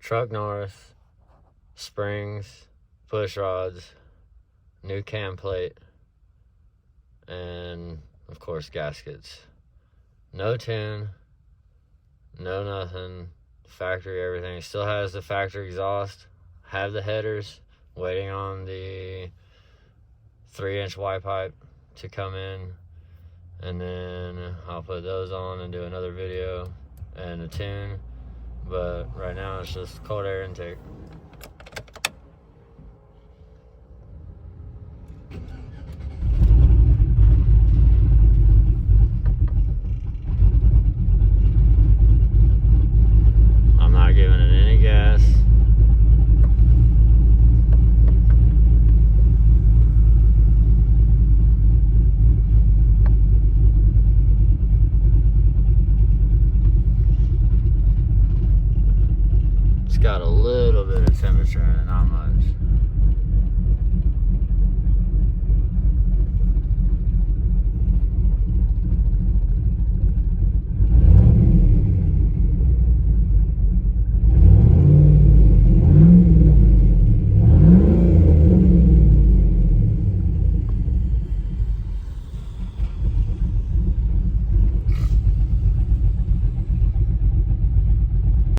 truck Norris, springs, push rods, new cam plate, and of course gaskets. No tune, no nothing, factory everything. Still has the factory exhaust, have the headers, waiting on the 3-inch Y pipe to come in, and then I'll put those on and do another video and a tune. But right now it's just cold air intake. I'm not giving it any gas. It's got a little bit of temperature in it, not much.